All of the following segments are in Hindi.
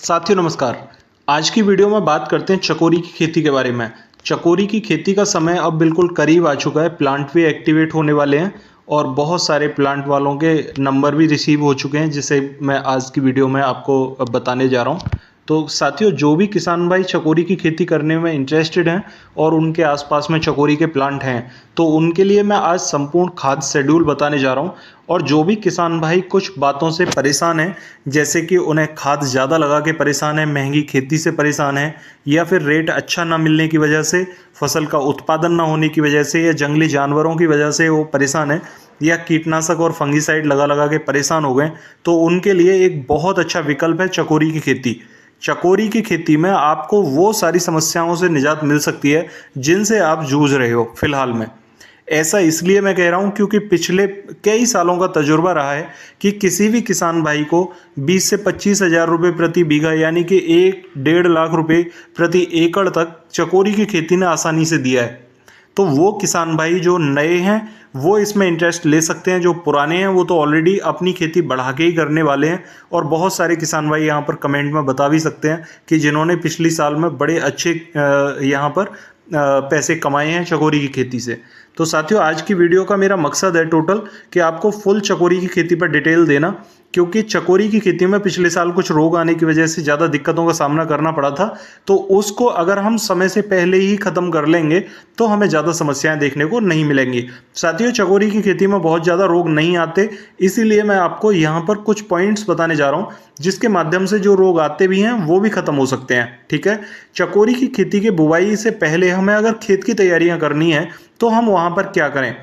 साथियों नमस्कार। आज की वीडियो में बात करते हैं चकोरी की खेती के बारे में। चकोरी की खेती का समय अब बिल्कुल करीब आ चुका है। प्लांट भी एक्टिवेट होने वाले हैं और बहुत सारे प्लांट वालों के नंबर भी रिसीव हो चुके हैं, जिसे मैं आज की वीडियो में आपको बताने जा रहा हूं। तो साथियों, जो भी किसान भाई चकोरी की खेती करने में इंटरेस्टेड हैं और उनके आसपास में चकोरी के प्लांट हैं, तो उनके लिए मैं आज संपूर्ण खाद शेड्यूल बताने जा रहा हूं। और जो भी किसान भाई कुछ बातों से परेशान हैं, जैसे कि उन्हें खाद ज़्यादा लगा के परेशान है, महंगी खेती से परेशान है, या फिर रेट अच्छा ना मिलने की वजह से, फसल का उत्पादन ना होने की वजह से, या जंगली जानवरों की वजह से वो परेशान है, या कीटनाशक और फंगीसाइड लगा लगा के परेशान हो गए, तो उनके लिए एक बहुत अच्छा विकल्प है चकोरी की खेती। चकोरी की खेती में आपको वो सारी समस्याओं से निजात मिल सकती है जिनसे आप जूझ रहे हो फिलहाल में। ऐसा इसलिए मैं कह रहा हूं क्योंकि पिछले कई सालों का तजुर्बा रहा है कि किसी भी किसान भाई को 20 से 25 हजार रुपये प्रति बीघा, यानी कि 1-1.5 लाख रुपए प्रति एकड़ तक चकोरी की खेती ने आसानी से दिया है। तो वो किसान भाई जो नए हैं वो इसमें इंटरेस्ट ले सकते हैं, जो पुराने हैं वो तो ऑलरेडी अपनी खेती बढ़ा के ही करने वाले हैं। और बहुत सारे किसान भाई यहाँ पर कमेंट में बता भी सकते हैं कि जिन्होंने पिछली साल में बड़े अच्छे यहाँ पर पैसे कमाए हैं चकोरी की खेती से। तो साथियों, आज की वीडियो का मेरा मकसद है टोटल कि आपको फुल चकोरी की खेती पर डिटेल देना, क्योंकि चकोरी की खेती में पिछले साल कुछ रोग आने की वजह से ज़्यादा दिक्कतों का सामना करना पड़ा था। तो उसको अगर हम समय से पहले ही ख़त्म कर लेंगे तो हमें ज़्यादा समस्याएं देखने को नहीं मिलेंगी। साथियों, चकोरी की खेती में बहुत ज़्यादा रोग नहीं आते, इसीलिए मैं आपको यहाँ पर कुछ पॉइंट्स बताने जा रहा हूँ जिसके माध्यम से जो रोग आते भी हैं वो भी ख़त्म हो सकते हैं। ठीक है। चकोरी की खेती के बुवाई से पहले हमें अगर खेत की तैयारियां करनी है तो हम वहां पर क्या करें।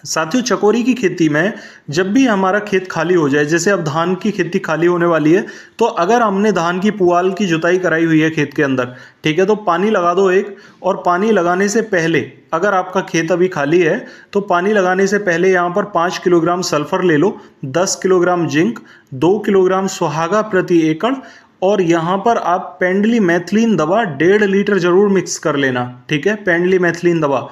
साथियों, चकोरी की खेती में जब भी हमारा खेत खाली हो जाए, जैसे अब धान की खेती खाली होने वाली है, तो अगर हमने धान की पुआल की जुताई कराई हुई है खेत के अंदर, ठीक है, तो पानी लगा दो एक। और पानी लगाने से पहले, अगर आपका खेत अभी खाली है तो पानी लगाने से पहले यहाँ पर 5 किलोग्राम सल्फर ले लो, 10 किलोग्राम जिंक, 2 किलोग्राम सुहागा प्रति एकड़, और यहाँ पर आप पेंडली मैथिलीन दवा 1.5 लीटर जरूर मिक्स कर लेना। ठीक है, पेंडली मैथिलीन दवा।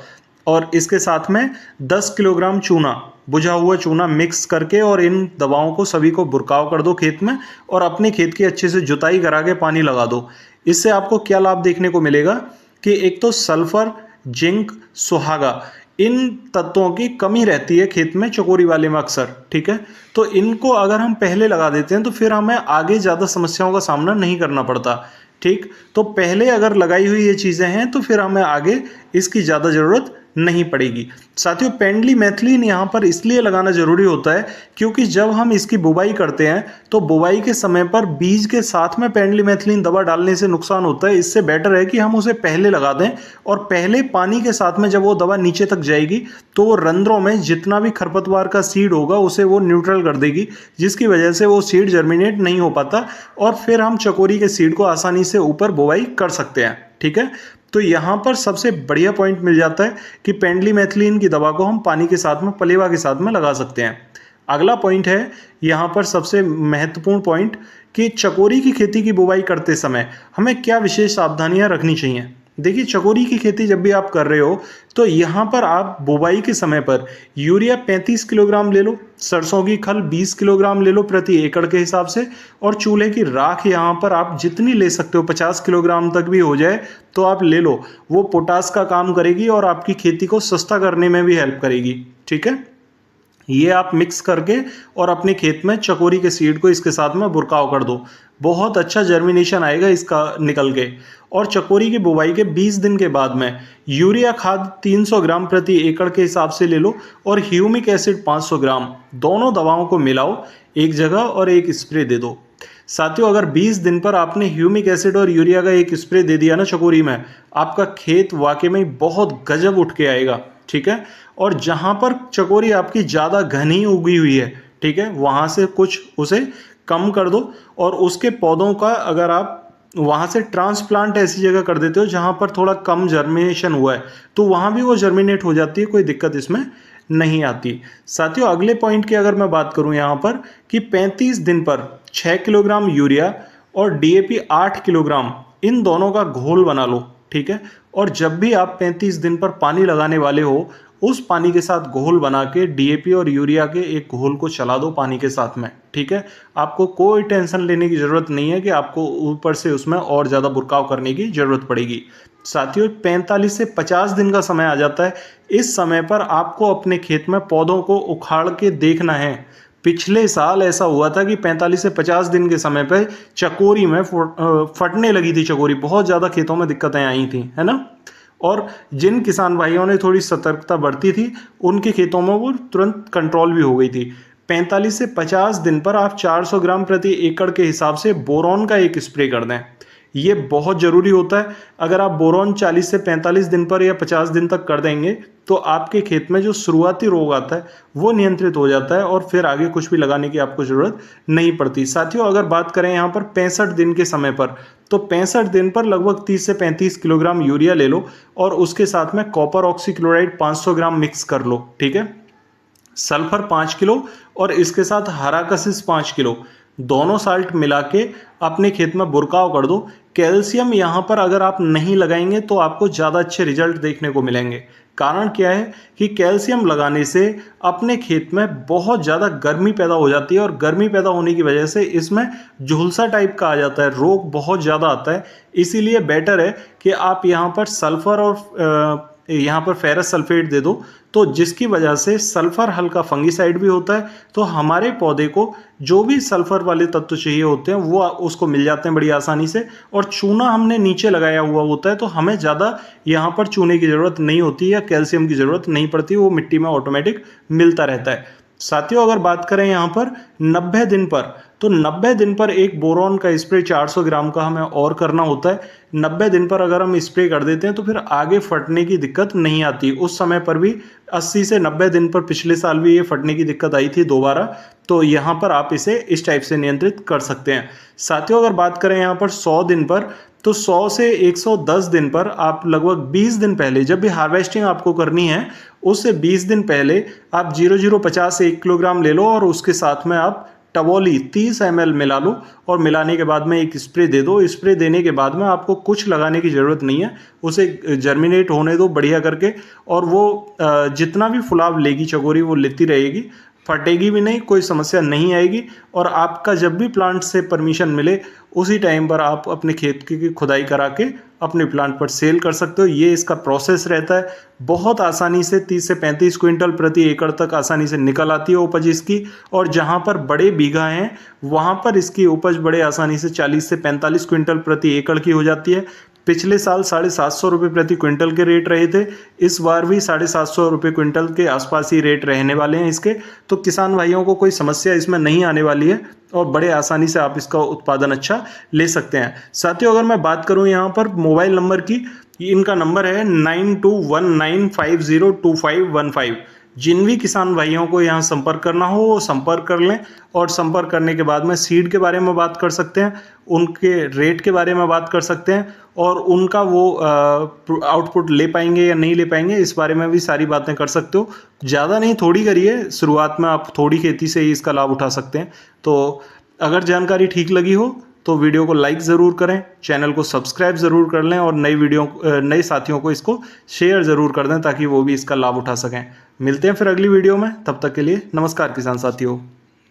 और इसके साथ में 10 किलोग्राम चूना, बुझा हुआ चूना मिक्स करके, और इन दवाओं को सभी को बुरकाव कर दो खेत में, और अपने खेत की अच्छे से जुताई करा के पानी लगा दो। इससे आपको क्या लाभ देखने को मिलेगा कि एक तो सल्फर, जिंक, सुहागा, इन तत्वों की कमी रहती है खेत में चकोरी वाले में अक्सर। ठीक है, तो इनको अगर हम पहले लगा देते हैं तो फिर हमें आगे ज़्यादा समस्याओं का सामना नहीं करना पड़ता। ठीक, तो पहले अगर लगाई हुई ये चीज़ें हैं तो फिर हमें आगे इसकी ज़्यादा ज़रूरत नहीं पड़ेगी। साथियों, पेंडली मैथिलीन यहाँ पर इसलिए लगाना जरूरी होता है क्योंकि जब हम इसकी बुवाई करते हैं तो बुवाई के समय पर बीज के साथ में पेंडली मैथिलीन दवा डालने से नुकसान होता है। इससे बेटर है कि हम उसे पहले लगा दें, और पहले पानी के साथ में जब वो दवा नीचे तक जाएगी तो वो रंध्रों में जितना भी खरपतवार का सीड होगा उसे वो न्यूट्रल कर देगी, जिसकी वजह से वो सीड जर्मिनेट नहीं हो पाता, और फिर हम चकोरी के सीड को आसानी से ऊपर बुवाई कर सकते हैं। ठीक है, तो यहाँ पर सबसे बढ़िया पॉइंट मिल जाता है कि पेंडली मैथिलीन की दवा को हम पानी के साथ में, पलेवा के साथ में लगा सकते हैं। अगला पॉइंट है यहाँ पर सबसे महत्वपूर्ण पॉइंट कि चकोरी की खेती की बुवाई करते समय हमें क्या विशेष सावधानियां रखनी चाहिए। देखिए, चकोरी की खेती जब भी आप कर रहे हो तो यहाँ पर आप बुवाई के समय पर यूरिया 35 किलोग्राम ले लो, सरसों की खल 20 किलोग्राम ले लो प्रति एकड़ के हिसाब से, और चूल्हे की राख यहाँ पर आप जितनी ले सकते हो, 50 किलोग्राम तक भी हो जाए तो आप ले लो। वो पोटास का काम करेगी और आपकी खेती को सस्ता करने में भी हेल्प करेगी। ठीक है, ये आप मिक्स करके और अपने खेत में चकोरी के सीड को इसके साथ में बुरकाव कर दो। बहुत अच्छा जर्मिनेशन आएगा इसका निकल के। और चकोरी की बुवाई के 20 दिन के बाद में यूरिया खाद 300 ग्राम प्रति एकड़ के हिसाब से ले लो, और ह्यूमिक एसिड 500 ग्राम, दोनों दवाओं को मिलाओ एक जगह और एक स्प्रे दे दो। साथियों, अगर 20 दिन पर आपने ह्यूमिक एसिड और यूरिया का एक स्प्रे दे दिया ना चकोरी में, आपका खेत वाकई में बहुत गजब उठ के आएगा। ठीक है, और जहां पर चकोरी आपकी ज़्यादा घनी उगी हुई है, ठीक है, वहां से कुछ उसे कम कर दो, और उसके पौधों का अगर आप वहां से ट्रांसप्लांट ऐसी जगह कर देते हो जहां पर थोड़ा कम जर्मिनेशन हुआ है, तो वहां भी वो जर्मिनेट हो जाती है, कोई दिक्कत इसमें नहीं आती। साथियों, अगले पॉइंट की अगर मैं बात करूं यहाँ पर कि 35 दिन पर 6 किलोग्राम यूरिया और डीएपी 8 किलोग्राम, इन दोनों का घोल बना लो। ठीक है, और जब भी आप 35 दिन पर पानी लगाने वाले हो उस पानी के साथ घोल बना के डीएपी और यूरिया के एक घोल को चला दो पानी के साथ में, ठीक है। आपको कोई टेंशन लेने की ज़रूरत नहीं है कि आपको ऊपर से उसमें और ज़्यादा बुरकाव करने की ज़रूरत पड़ेगी। साथियों 45 से 50 दिन का समय आ जाता है। इस समय पर आपको अपने खेत में पौधों को उखाड़ के देखना है। पिछले साल ऐसा हुआ था कि 45 से 50 दिन के समय पे चकोरी में फटने लगी थी चकोरी, बहुत ज़्यादा खेतों में दिक्कतें आई थी, है ना। और जिन किसान भाइयों ने थोड़ी सतर्कता बरती थी उनके खेतों में वो तुरंत कंट्रोल भी हो गई थी। 45 से 50 दिन पर आप 400 ग्राम प्रति एकड़ के हिसाब से बोरॉन का एक स्प्रे कर दें। ये बहुत ज़रूरी होता है। अगर आप बोरॉन 40 से 45 दिन पर या 50 दिन तक कर देंगे तो आपके खेत में जो शुरुआती रोग आता है वो नियंत्रित हो जाता है और फिर आगे कुछ भी लगाने की आपको ज़रूरत नहीं पड़ती। साथियों अगर बात करें यहाँ पर 65 दिन के समय पर, तो 65 दिन पर लगभग 30 से 35 किलोग्राम यूरिया ले लो और उसके साथ में कॉपर ऑक्सीक्लोराइड 500 ग्राम मिक्स कर लो, ठीक है। सल्फर 5 किलो और इसके साथ हराकसिस 5 किलो, दोनों साल्ट मिला के अपने खेत में बुरकाव कर दो। कैल्शियम यहाँ पर अगर आप नहीं लगाएंगे तो आपको ज़्यादा अच्छे रिजल्ट देखने को मिलेंगे। कारण क्या है कि कैल्शियम लगाने से अपने खेत में बहुत ज़्यादा गर्मी पैदा हो जाती है और गर्मी पैदा होने की वजह से इसमें झुलसा टाइप का आ जाता है, रोग बहुत ज़्यादा आता है। इसीलिए बेटर है कि आप यहाँ पर सल्फ़र और यहाँ पर फेरस सल्फेट दे दो, तो जिसकी वजह से सल्फ़र हल्का फंगीसाइड भी होता है, तो हमारे पौधे को जो भी सल्फ़र वाले तत्व चाहिए होते हैं वो उसको मिल जाते हैं बड़ी आसानी से। और चूना हमने नीचे लगाया हुआ होता है तो हमें ज़्यादा यहाँ पर चूने की ज़रूरत नहीं होती या कैल्शियम की ज़रूरत नहीं पड़ती, वो मिट्टी में ऑटोमेटिक मिलता रहता है। साथियों अगर बात करें यहाँ पर 90 दिन पर, तो 90 दिन पर एक बोरॉन का स्प्रे 400 ग्राम का हमें और करना होता है। 90 दिन पर अगर हम स्प्रे कर देते हैं तो फिर आगे फटने की दिक्कत नहीं आती। उस समय पर भी 80 से 90 दिन पर पिछले साल भी ये फटने की दिक्कत आई थी दोबारा, तो यहाँ पर आप इसे इस टाइप से नियंत्रित कर सकते हैं। साथियों अगर बात करें यहाँ पर 100 दिन पर, तो 100 से 110 दिन पर आप लगभग 20 दिन पहले, जब भी हार्वेस्टिंग आपको करनी है उससे 20 दिन पहले आप 0050 से 1 किलोग्राम ले लो और उसके साथ में आप टबोली 30 ml मिला लो और मिलाने के बाद में एक स्प्रे दे दो। स्प्रे देने के बाद में आपको कुछ लगाने की ज़रूरत नहीं है, उसे जर्मिनेट होने दो बढ़िया करके, और वो जितना भी फुलाव लेगी चकोरी वो लेती रहेगी, फटेगी भी नहीं, कोई समस्या नहीं आएगी। और आपका जब भी प्लांट से परमिशन मिले उसी टाइम पर आप अपने खेत की खुदाई करा के अपने प्लांट पर सेल कर सकते हो। ये इसका प्रोसेस रहता है। बहुत आसानी से 30 से 35 क्विंटल प्रति एकड़ तक आसानी से निकल आती है उपज इसकी, और जहाँ पर बड़े बीघा हैं वहाँ पर इसकी उपज बड़े आसानी से 40 से 45 क्विंटल प्रति एकड़ की हो जाती है। पिछले साल 750 रुपये प्रति क्विंटल के रेट रहे थे, इस बार भी 750 रुपये क्विंटल के आसपास ही रेट रहने वाले हैं इसके। तो किसान भाइयों को कोई समस्या इसमें नहीं आने वाली है और बड़े आसानी से आप इसका उत्पादन अच्छा ले सकते हैं। साथियों अगर मैं बात करूं यहाँ पर मोबाइल नंबर की, इनका नंबर है 9219502515। जिन भी किसान भाइयों को यहाँ संपर्क करना हो वो संपर्क कर लें, और संपर्क करने के बाद में सीड के बारे में बात कर सकते हैं, उनके रेट के बारे में बात कर सकते हैं, और उनका वो आउटपुट ले पाएंगे या नहीं ले पाएंगे इस बारे में भी सारी बातें कर सकते हो। ज़्यादा नहीं, थोड़ी करिए, शुरुआत में आप थोड़ी खेती से ही इसका लाभ उठा सकते हैं। तो अगर जानकारी ठीक लगी हो तो वीडियो को लाइक ज़रूर करें, चैनल को सब्सक्राइब ज़रूर कर लें, और नए साथियों को इसको शेयर ज़रूर कर दें ताकि वो भी इसका लाभ उठा सकें। मिलते हैं फिर अगली वीडियो में, तब तक के लिए नमस्कार किसान साथियों।